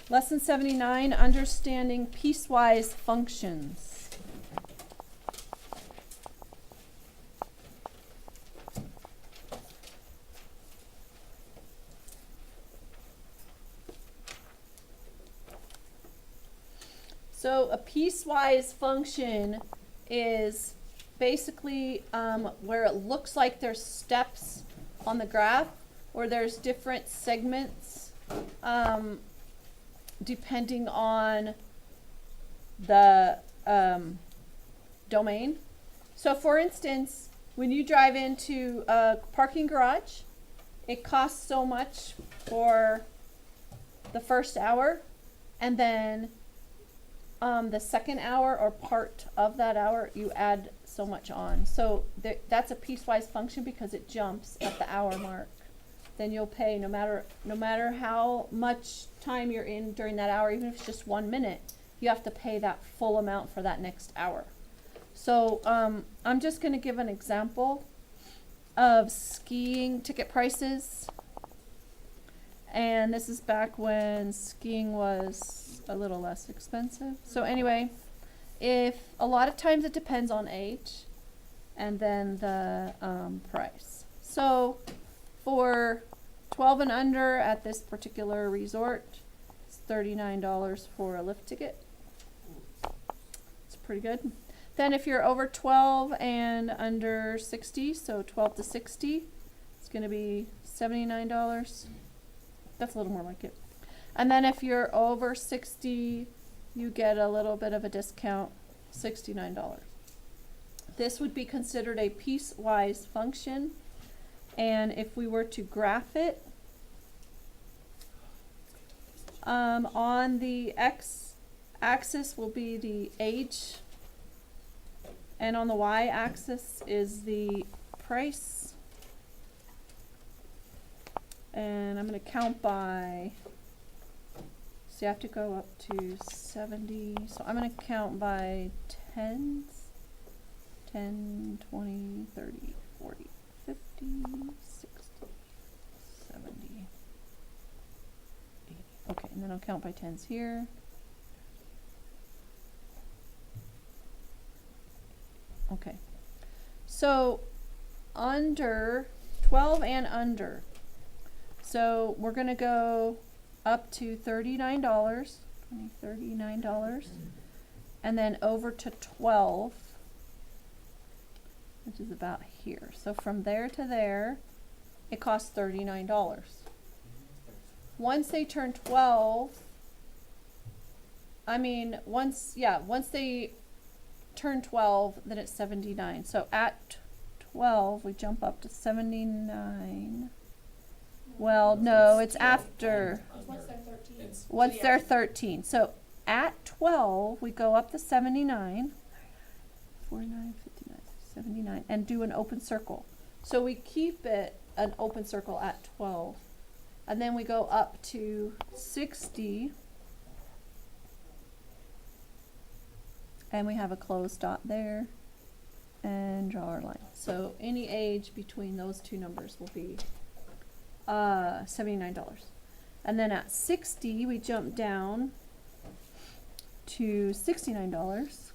Lesson 79, understanding piecewise functions. So a piecewise function is basically where it looks like there's steps on the graph, or there's different segments depending on the domain. So for instance, when you drive into a parking garage, it costs so much for the first hour, and then the second hour or part of that hour you add so much on. So that's a piecewise function because it jumps at the hour mark. Then you'll pay no matter how much time you're in during that hour, even if it's just 1 minute, you have to pay that full amount for that next hour. So I'm just going to give an example of skiing ticket prices. And this is back when skiing was a little less expensive. So anyway, if a lot of times it depends on age and then the price. So for 12 and under at this particular resort, it's $39 for a lift ticket. It's pretty good. Then if you're over 12 and under 60, so 12 to 60, it's going to be $79. That's a little more like it. And then if you're over 60, you get a little bit of a discount, $69. This would be considered a piecewise function. And if we were to graph it, on the x-axis will be the age, and on the y-axis is the price. And I'm going to count by, so you have to go up to 70. So I'm going to count by tens, 10, 20, 30, 40. 50, 60, 70, 80. Okay, and then I'll count by tens here. Okay. So under 12 and under. So we're going to go up to $39, $39, and then over to 12. Which is about here. So from there to there, it costs $39. Once they turn 12, once they turn 12, then it's 79. So at 12, we jump up to 79. Well, no, it's after. Once they're 13. Once they're 13. So at 12, we go up to 79. 49, 59. 79, and do an open circle. So we keep it an open circle at 12, and then we go up to 60, and we have a closed dot there, and draw our line. So any age between those two numbers will be $79. And then at 60, we jump down to $69.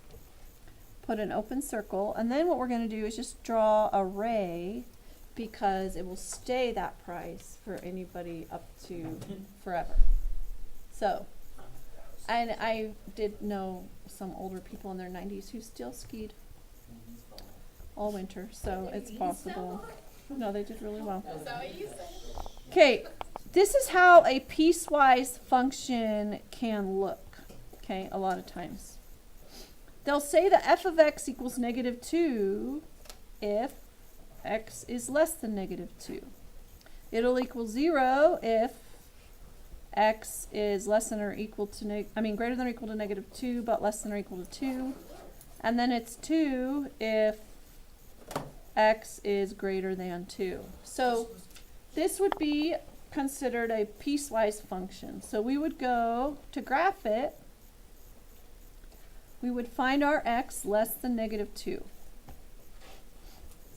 Put an open circle, and then what we're going to do is just draw a ray, because it will stay that price for anybody up to forever. So, and I did know some older people in their 90s who still skied all winter, so it's possible. No, they did really well. Is that what you said? Okay, this is how a piecewise function can look, okay, a lot of times. They'll say that f of x equals -2 if x is less than -2. It'll equal 0 if x is less than or equal to greater than or equal to -2, but less than or equal to 2. And then it's 2 if x is greater than 2. So this would be considered a piecewise function. So we would go to graph it. We would find our x less than -2.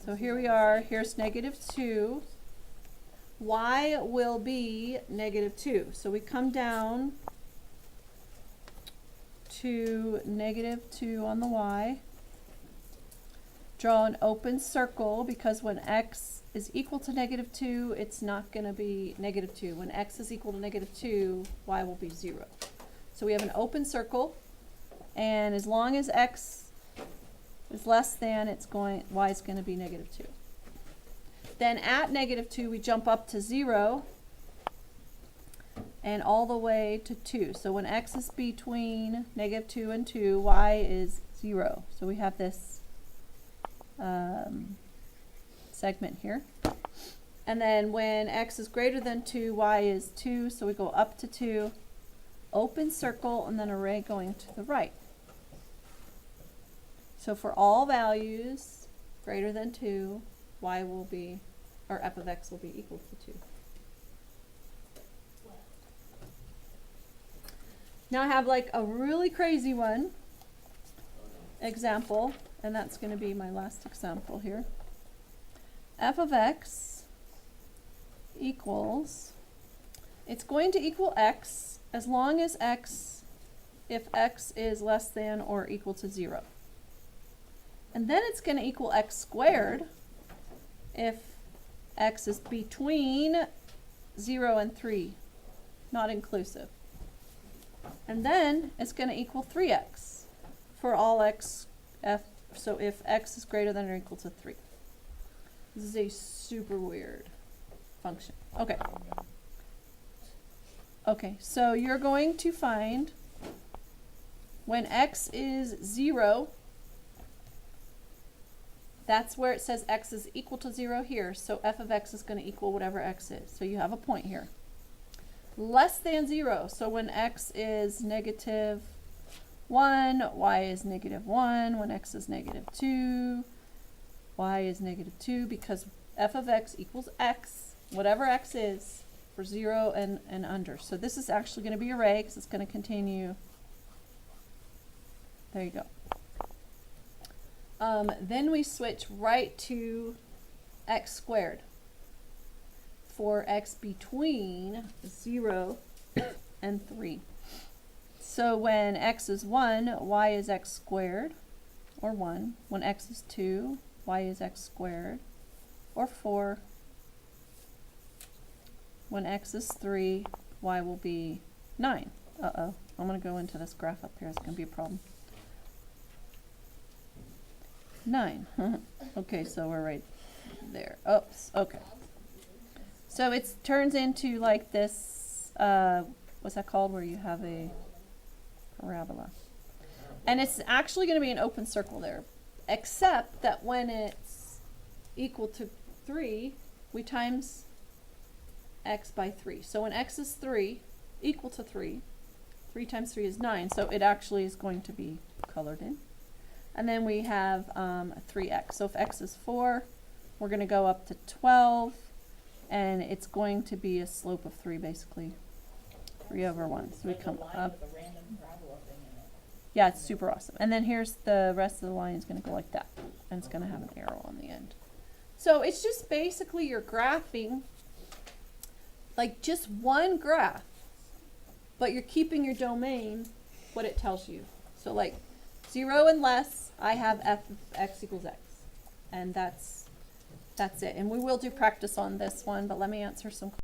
So here we are, here's -2. Y will be -2. So we come down to -2 on the y. Draw an open circle because when x is equal to -2, it's not going to be -2. When x is equal to -2, y will be 0. So we have an open circle, and as long as x is less than, y is going to be -2. Then at -2, we jump up to 0 and all the way to 2. So when x is between -2 and 2, y is 0. So we have this segment here. And then when x is greater than 2, y is 2. So we go up to 2, open circle, and then array going to the right. So for all values greater than 2, y will be, or f of x will be equal to 2. Now I have like a really crazy one example, and that's going to be my last example here. F of x equals, it's going to equal x as long as if x is less than or equal to 0. And then it's going to equal x squared if x is between 0 and 3, not inclusive. And then it's going to equal 3x for all so if x is greater than or equal to 3. This is a super weird function. Okay. Okay, so you're going to find when x is 0, that's where it says x is equal to 0 here. So f of x is going to equal whatever x is. So you have a point here. Less than 0. So when x is -1, y is -1. When x is -2, y is -2, because f of x equals x, whatever x is, for 0 and under. So this is actually going to be an array because it's going to continue. There you go. Then we switch right to x squared for x between 0 and 3. So when x is 1, y is x squared, or 1. When x is 2, y is x squared, or 4. When x is 3, y will be 9. Uh-oh, I'm going to go into this graph up here. It's going to be a problem. 9. Okay, so we're right there. Oops, okay. So it turns into like this, what's that called, where you have a parabola. And it's actually going to be an open circle there, except that when it's equal to 3, we times x by 3. So when x is 3, equal to 3, 3 times 3 is 9, so it actually is going to be colored in. And then we have 3x. So if x is 4, we're going to go up to 12, and it's going to be a slope of 3, basically. 3 over 1. So we come up. Yeah, it's super awesome. And then here's the rest of the line is going to go like that. And it's going to have an arrow on the end. So it's just basically you're graphing like just one graph, but you're keeping your domain what it tells you. So like 0 and less, I have f of x equals x. And that's it. And we will do practice on this one, but let me answer some questions.